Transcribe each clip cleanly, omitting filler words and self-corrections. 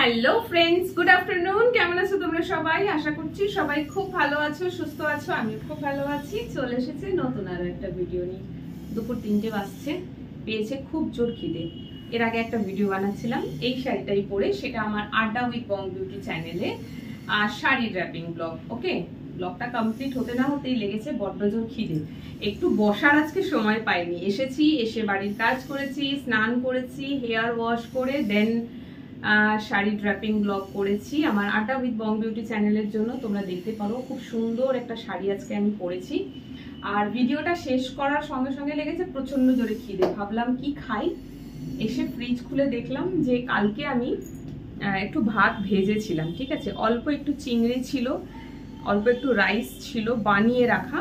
Hello friends, good afternoon. কেমন আছো তোমরা সবাই? আশা করছি সবাই খুব ভালো আছো, সুস্থ আছো। আমি খুব ভালো আছি। চলে এসেছে নতুন আরো একটা ভিডিও নিয়ে। দুপুর 3টে বাজছে, পেয়েছে খুব জোর খিদে। এর আগে একটা ভিডিও বানাচ্ছিলাম এই শাড়িটাই পরে, সেটা আমার আড্ডা উইথ বং বিউটি চ্যানেলে শাড়ি ড্র্যাপিং ব্লগ। ওকে, ব্লগটা কমপ্লিট হতে না হতেই লেগেছে বড্ড জোর খিদে। একটু বসার আজকে সময় পাইনি। এসে বাড়ির কাজ করেছি, স্নান করেছি, হেয়ার ওয়াশ করে দেন শাড়ি ড্র্যাপিং ব্লগ করেছি আমার আড্ডা উইথ বং বিউটি চ্যানেলের জন্য। তোমরা দেখতে পারো খুব সুন্দর একটা শাড়ি আজকে আমি পরেছি। আর ভিডিওটা শেষ করার সঙ্গে সঙ্গে লেগেছে প্রচন্ড জোরে খিদে। ভাবলাম কি খাই, এসে ফ্রিজ খুলে দেখলাম যে কালকে আমি একটু ভাত ভেজেছিলাম, ঠিক আছে, অল্প একটু চিংড়ি ছিল, অল্প একটু রাইস ছিল বানিয়ে রাখা,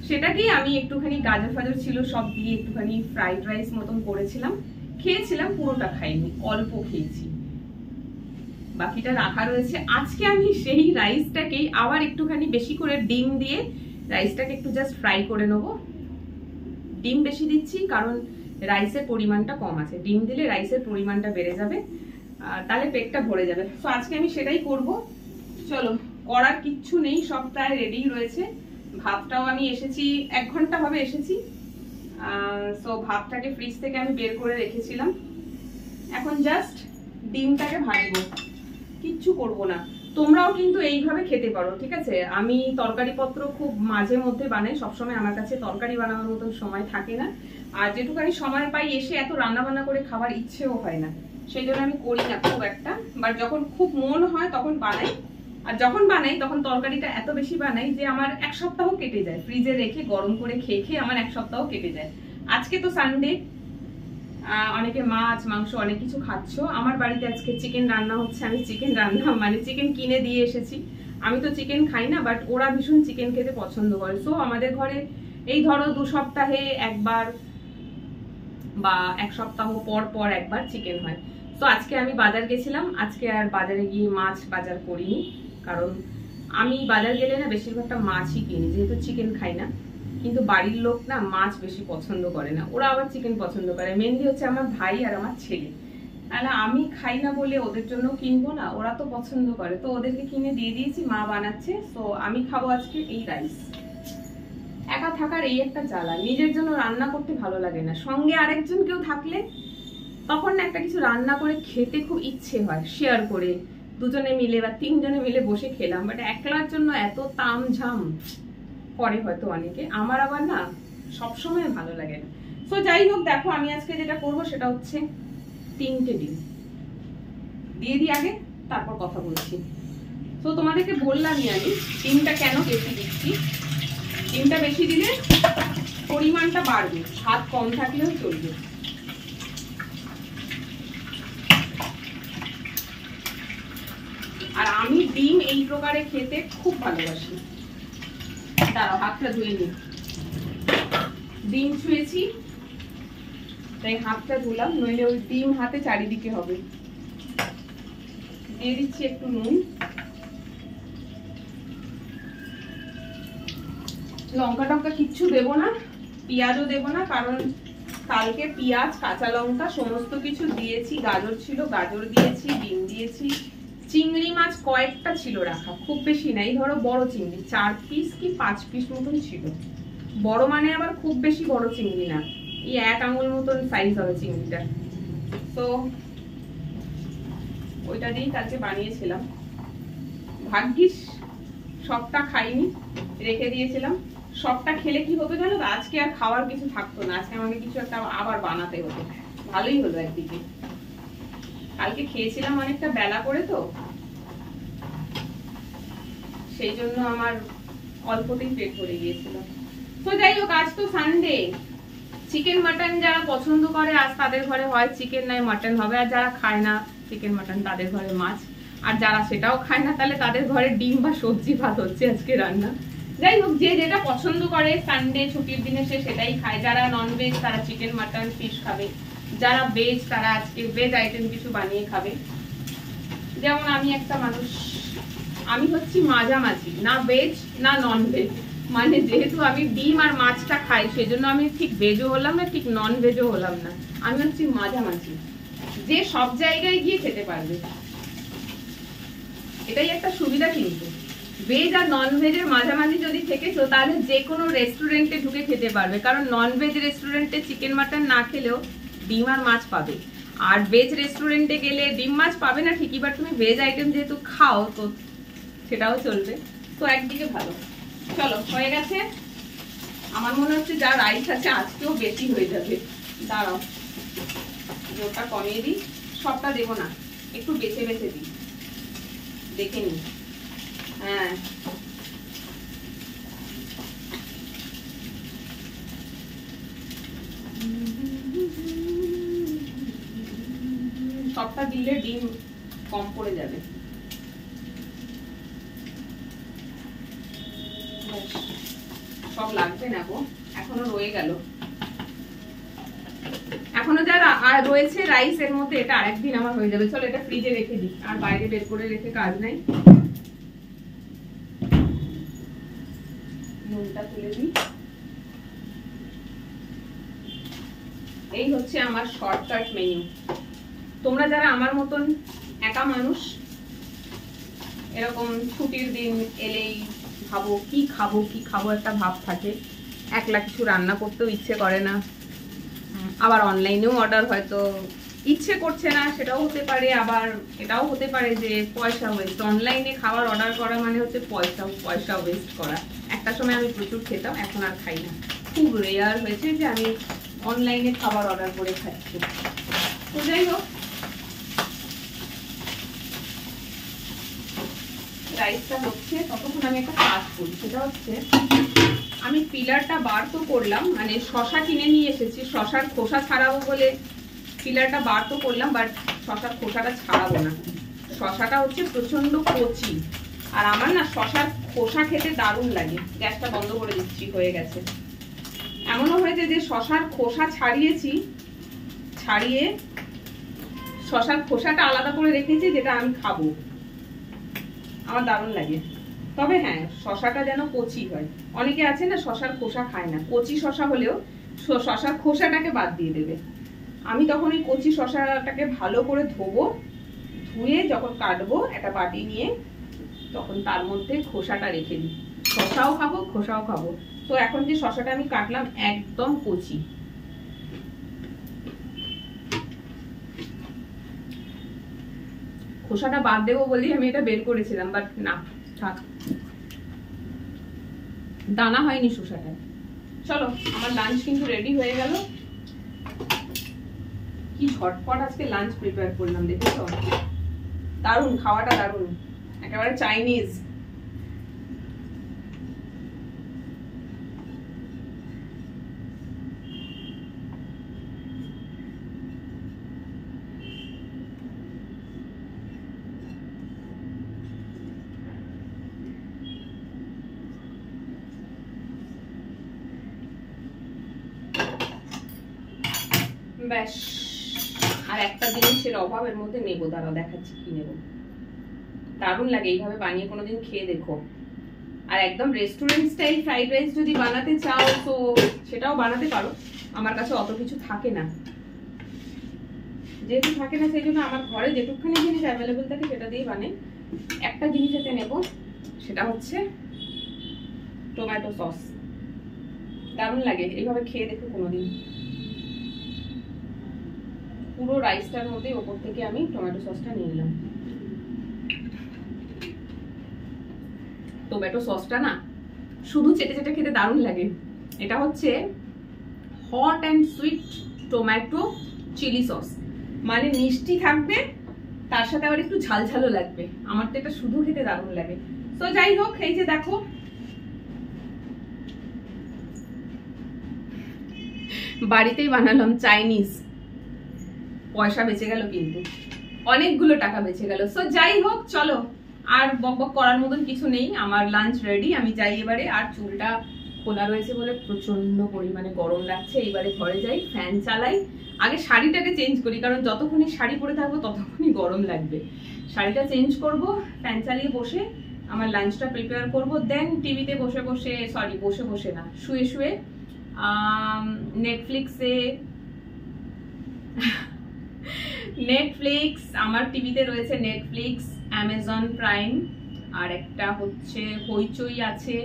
সেটাকেই আমি একটুখানি গাজর ফাজর ছিল সব দিয়ে একটুখানি ফ্রাইড রাইস মতন করেছিলাম, খেয়েছিলাম। পুরোটা খাইনি, অল্প খেয়েছি, বাকিটা রাখা রয়েছে। আজকে আমি সেই রাইসটাকেই আবার একটুখানি বেশি করে ডিম দিয়ে রাইসটাকে একটু জাস্ট ফ্রাই করে নেবো। ডিম বেশি দিচ্ছি কারণ রাইসের পরিমাণটা কম আছে, ডিম দিলে রাইসের পরিমাণটা বেড়ে যাবে, তাহলে পেটটা ভরে যাবে। তো আজকে আমি সেটাই করব। চলো, করার কিচ্ছু নেই, সব প্রায় রেডি রয়েছে। ভাতটাও আমি এসেছি 1 ঘন্টা হবে এসেছি, সো ভাতটাকে ফ্রিজ থেকে আমি বের করে রেখেছিলাম। এখন জাস্ট ডিমটাকে ভাজবো, কিচ্ছু করব না। তোমরাও কিন্তু এইভাবে খেতে পারো, ঠিক আছে। আমি তরকারি পত্র খুব মাঝে মধ্যে বানাই, সবসময় আমার কাছে তরকারি বানানোর মতন সময় থাকে না, আর যেটুকানি সময় পাই এসে এত রান্না বান্না করে খাবার ইচ্ছেও হয় না, সেই জন্য আমি করি না খুব একটা। বাট যখন খুব মন হয় তখন বানাই, আর যখন বানাই তখন তরকারিটা এত বেশি বানাই যে আমার 1 সপ্তাহ কেটে যায়। ফ্রিজে রেখে গরম করে খেয়ে খেয়ে আমার 1 সপ্তাহ কেটে যায়। আজকে তো সানডে, অনেকে মাছ মাংস অনেক কিছু খাচ্ছ। আমার বাড়িতে আজকে চিকেন রান্না হচ্ছে। আমি চিকেন রান্না মানে চিকেন কিনে দিয়ে এসেছি। আমি তো চিকেন খাই না, বাট ওরা ভীষণ চিকেন খেতে পছন্দ করে। সো আমাদের ঘরে এই ধরো 2 সপ্তাহে একবার বা 1 সপ্তাহ পর পর একবার চিকেন হয়। তো আজকে আমি বাজার গেছিলাম। আজকে আর বাজারে গিয়ে মাছ বাজার করিনি, কারণ আমি বাজার গেলে না বেশিরভাগটা মাছই কিনি, যেহেতু চিকেন খাই না। কিন্তু বাড়ির লোক না মাছ বেশি পছন্দ করে না, ওরা আবার চিকেন পছন্দ করে। মেনলি হচ্ছে আমার ভাই আর আমার ছেলে। তাহলে আমি খাই না বলে ওদের জন্য কিনবো না, ওরা তো পছন্দ করে, তো ওদেরকে কিনে দিয়ে দিয়েছি, মা বানাচ্ছে। তো আমি খাবো আজকে এই রাইস। একা থাকার এই একটা জ্বালা, নিজের জন্য রান্না করতে ভালো লাগে না, সঙ্গে আরেকজন কেউ থাকলে তখন না একটা কিছু রান্না করে খেতে খুব ইচ্ছে হয়, শেয়ার করে 2জনে মিলে বা 3জনে মিলে বসে খেলাম। বাট একলার জন্য এত তামঝাম করে হয়তো অনেকে, আমার আবার না সবসময় ভালো লাগে না। তো যাই হোক, দেখো আমি আজকে যেটা করবো সেটা হচ্ছে 3টে ডিম দিয়ে দিই আগে, তারপর কথা বলছি। তো তোমাদেরকে বললামই আমি ডিমটা কেন বেশি দিচ্ছি। ডিমটা বেশি দিলে পরিমাণটা বাড়বে, ভাত কম থাকলেও চলবে। আর আমি ডিম এই প্রকারে খেতে খুব ভালোবাসি। দাঁড়াও, হাতটা ধুয়ে নিই। ডিম ছুঁয়েছি তাই হাতটা ধুলাম, নইলে ওই ডিম হাতে চারিদিকে হবে। দিয়ে দিচ্ছি একটু নুন, লঙ্কা টঙ্কা কিচ্ছু দেবো না, পেঁয়াজও দেবো না, কারণ কালকে পেঁয়াজ কাঁচা লঙ্কা সমস্ত কিছু দিয়েছি। গাজর ছিল, গাজর দিয়েছি, ডিম দিয়েছি। চিংড়ি মাছ কয়েকটা ছিল রাখা, খুব বেশি নাই, ধরো বড় চিংড়ি 4 পিস কি 5 পিস মতন ছিল। বড় মানে আবার খুব বেশি বড় চিংড়ি না, এই 1 আঙুল মতন সাইজ হবে চিংড়িটা। তো ওইটা দিয়েই কালকে বানিয়েছিলাম। ভাগ্যিস সবটা খাইনি, রেখে দিয়েছিলাম। সবটা খেলে কি হতো জানো তো, আজকে আর খাওয়ার কিছু থাকতো না, আজকে আমাকে কিছু একটা আবার বানাতে হতো। ভালোই হলো একদিকে, কালকে খেয়েছিলাম অনেকটা বেলা করে, তো সেই জন্য আমার অল্পতেই পেট ভরে গিয়েছিল। তো যাই হোক, আজ তো সানডে, চিকেন মাটন যারা পছন্দ করে আজ তাদের ঘরে হয় চিকেন নয় মাটন হবে, আর যারা খায় না চিকেন মাটন তাদের ঘরে মাছ, আর যারা সেটাও খায় না তাহলে তাদের ঘরে ডিম বা সবজি ভাত হচ্ছে আজকে রান্না। যাই হোক, যে যেটা পছন্দ করে সানডে ছুটির দিনে সে সেটাই খায়। যারা নন ভেজ তারা চিকেন মাটন ফিশ খাবে, যারা ভেজ তারা আজকে ভেজ আইটেম কিছু বানিয়ে খাবে। যেমন আমি একটা মানুষ, আমি হচ্ছি মাঝামাঝি, না ভেজ না নন ভেজ। মানে যেহেতু আমি ডিম আর মাছটা খাই, সেজন্য আমি ঠিক ভেজও হলাম না, ঠিক নন ভেজও হলাম না, আমি হচ্ছি মাঝামাঝি, যে সব জায়গায় গিয়ে খেতে পারবে। এটাই একটা সুবিধা কিন্তু, ভেজ আর নন ভেজের মাঝামাঝি যদি থেকেছো তাহলে যে কোনো রেস্টুরেন্টে ঢুকে খেতে পারবে, কারণ নন ভেজ রেস্টুরেন্টে চিকেন মাটন না খেলেও ডিম আর মাছ পাবে, আর ভেজ রেস্টুরেন্টে গেলে ডিম মাছ পাবে না ঠিকই, বাট তুমি ভেজ আইটেম যেহেতু খাও তো সেটাও চলবে, তো একদিকে ভালো। চলো হয়ে গেছে, আমার মনে হচ্ছে যা রাইস আছে আজকেও বেশি হয়ে যাবে। দাঁড়াও জোরটা কমিয়ে দিই, সবটা দেবো না, একটু বেছে বেছে দিই, দেখে নি। হ্যাঁ সবটা দিলে ডিম কম পড়ে যাবে। সব লাগবে না গো, এখনো রয়ে গেল, এখনো যা রয়েছে রাইস এর মধ্যে, এটা আরেকদিন আমার হয়ে যাবে। চলো এটা ফ্রিজে রেখে দিই, আর বাইরে বের করে রেখে কাজ নাই। নুনটা তুলে দিই। এই হচ্ছে আমার শর্টকাট মেনু। তোমরা যারা আমার মতন একা মানুষ, এরকম ছুটির দিন এলেই ভাবো কি খাবো কি খাবো একটা ভাব থাকে, একলা কিছু রান্না করতেও ইচ্ছে করে না, আবার অনলাইনেও অর্ডার হয়তো ইচ্ছে করছে না, সেটাও হতে পারে, আবার এটাও হতে পারে যে পয়সা ওয়েস্ট, অনলাইনে খাবার অর্ডার করা মানে হচ্ছে পয়সা ওয়েস্ট করা। একটা সময় আমি প্রচুর খেতাম, এখন আর খাই না, খুব রেয়ার হয়েছে যে আমি অনলাইনে খাবার অর্ডার করে খাচ্ছি। তো যাই হোক, রাইসটা হচ্ছে ততক্ষণ আমি একটা কাজ করি, সেটা হচ্ছে আমি পিলারটা বার তো করলাম, মানে শশা কিনে নিয়ে এসেছি, শশার খোসা ছাড়াবো বলে পিলারটা বার তো করলাম, বাট শশার খোসাটা ছাড়াবো না। শশাটা হচ্ছে প্রচন্ড কচি, আর আমার না শশার খোসা খেতে দারুণ লাগে। গ্যাসটা বন্ধ করে দিচ্ছি, হয়ে গেছে। এমনও হয়েছে যে শশার খোসা ছাড়িয়ে শশার খোসাটা আলাদা করে রেখেছি, যেটা আমি খাবো, আমার দারুণ লাগে। তবে হ্যাঁ, শশাটা যেন কচি হয়। অনেকে আছে না শশার খোসা খায় না, কচি শশা হলেও শশার খোসাটাকে বাদ দিয়ে দেবে। আমি তখন ওই কচি শশাটাকে ভালো করে ধোবো, ধুয়ে যখন কাটবো একটা বাটি নিয়ে, তখন তার মধ্যে খোসাটা রেখে দিই, শশাও খাবো খোসাও খাবো। তো এখন যে শশাটা আমি কাটলাম একদম কচি, খোসাটা বাদ দেবো বলেই আমি এটা বের করেছিলাম, বাট না থাক, দানা হয়নি শসাটা। চলো আমার লাঞ্চ কিন্তু রেডি হয়ে গেল। কি ঝটপট আজকে লাঞ্চ প্রিপেয়ার করলাম, দেখেছো? দারুণ, খাওয়াটা দারুণ, একেবারে চাইনিজ। ব্যাস, আর একটা জিনিসের অভাবের মধ্যে নেবো, দাঁড়াও দেখাচ্ছি কি নেবো। দারুণ লাগে, এইভাবে বানিয়ে কোনোদিন খেয়ে দেখো। আর একদম রেস্টুরেন্ট স্টাইল ফ্রাইড রাইস যদি বানাতে চাও তো সেটাও বানাতে পারো, আমার কাছে অত কিছু থাকে না, যেহেতু থাকে না সেই জন্য আমার ঘরে যেটুকখানি জিনিস অ্যাভেলেবেল থাকে সেটা দিয়ে বানাই। একটা জিনিস এতে নেবো, সেটা হচ্ছে টমেটো সস। দারুণ লাগে, এইভাবে খেয়ে দেখো কোনোদিন। পুরো রাইসটার মধ্যে ওপর থেকে আমি টমেটো সসটা নিয়ে নিলাম। টমেটো সসটা না শুধু চেটে চেটে খেতে দারুণ লাগে। এটা হচ্ছে hot and sweet tomato chilli sauce, মানে মিষ্টি থাকবে তার সাথে আবার একটু ঝালঝালও লাগবে। আমার তো এটা শুধু খেতে দারুণ লাগে। তো যাই হোক, এই যে দেখো বাড়িতেই বানালাম চাইনিজ, পয়সা বেঁচে গেল, কিন্তু অনেকগুলো টাকা বেঁচে গেল। সো যাই হোক, চলো আর বকবক করার মতন কিছু নেই, আমার লাঞ্চ রেডি, আমি যাই এবারে। আর চুলটা খোলা রয়েছে বলে প্রচন্ড পরিমাণে গরম লাগছে, এইবারে ঘরে যাই, ফ্যান চালাই। আগে শাড়িটাকে চেঞ্জ করি, কারণ যতক্ষণই শাড়ি পরে থাকবো ততক্ষণই গরম লাগবে। শাড়িটা চেঞ্জ করব, ফ্যান চালিয়ে বসে আমার লাঞ্চটা প্রিপেয়ার করব, দেন টিভিতে বসে বসে না, শুয়ে শুয়ে নেটফ্লিক্স, আমার টিভিতে রয়েছে নেটফ্লিক্স, অ্যামাজন প্রাইম, আর একটা হচ্ছে হইচই আছে,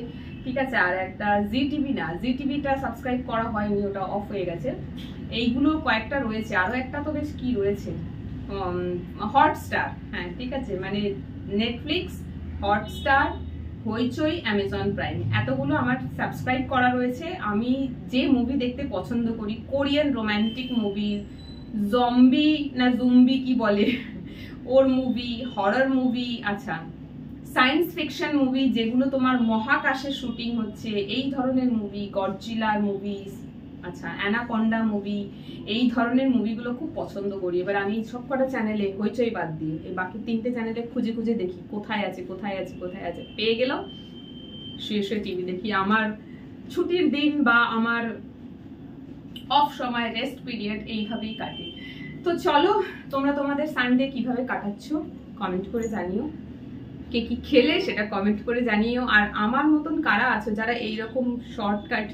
ঠিক আছে, আর একটা জি টিভি, না জি টিভিটা সাবস্ক্রাইব করা হয়নি, ওটা অফ হয়ে গেছে। এইগুলো কয়েকটা রয়েছে, আরো একটা তো বেশ কি রয়েছে, হটস্টার, হ্যাঁ ঠিক আছে, মানে নেটফ্লিক্স, হটস্টার, হইচই, অ্যামাজন প্রাইম, এতগুলো আমার সাবস্ক্রাইব করা রয়েছে। আমি যে মুভি দেখতে পছন্দ করি, কোরিয়ান রোমান্টিক মুভি, জম্বি না জুম্বি কি বলে ওর মুভি, হরর মুভি, আচ্ছা সায়েন্স ফিকশন মুভি যেগুলো তোমার মহাকাশে শুটিং হচ্ছে, এই ধরনের মুভি, গডজিলার মুভি, আচ্ছা অ্যানাকন্ডা মুভি, এই ধরনের মুভিগুলো খুব পছন্দ করি। এবার আমি সব কটা চ্যানেলে, হইচই বাদ দিয়ে এই বাকি 3টে চ্যানেলে খুঁজে খুঁজে দেখি কোথায় আছে কোথায় আছে কোথায় আছে, পেয়ে গেলাম, শুয়ে শুয়ে টিভি দেখি। আমার ছুটির দিন বা আমার অফ সময়, রেস্ট পিরিয়ড এইভাবেই কাটে। তো চলো, তোমরা তোমাদের সানডে কিভাবে কাটাচ্ছ কমেন্ট করে জানিও, কে কি খেলে সেটা কমেন্ট করে জানিও, আর আমার মতন কারা আছো যারা এইরকম শর্টকাট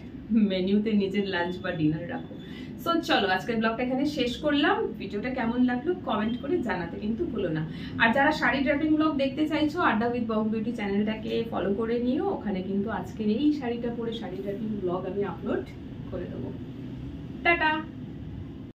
মেনুতে নিজের লাঞ্চ বা ডিনার রাখো। সো চলো, আজকের ব্লগটা এখানে শেষ করলাম। ভিডিওটা কেমন লাগলো কমেন্ট করে জানাতে কিন্তু ভুলো না। আর যারা শাড়ি ড্রেপিং ব্লগ দেখতে চাইছো, আড্ডা উইথ বং বিউটি চ্যানেলটাকে ফলো করে নিও, ওখানে কিন্তু আজকের এই শাড়িটা পরে শাড়ি ড্রেপিং ব্লগ আমি আপলোড করে দেবো। টাটা।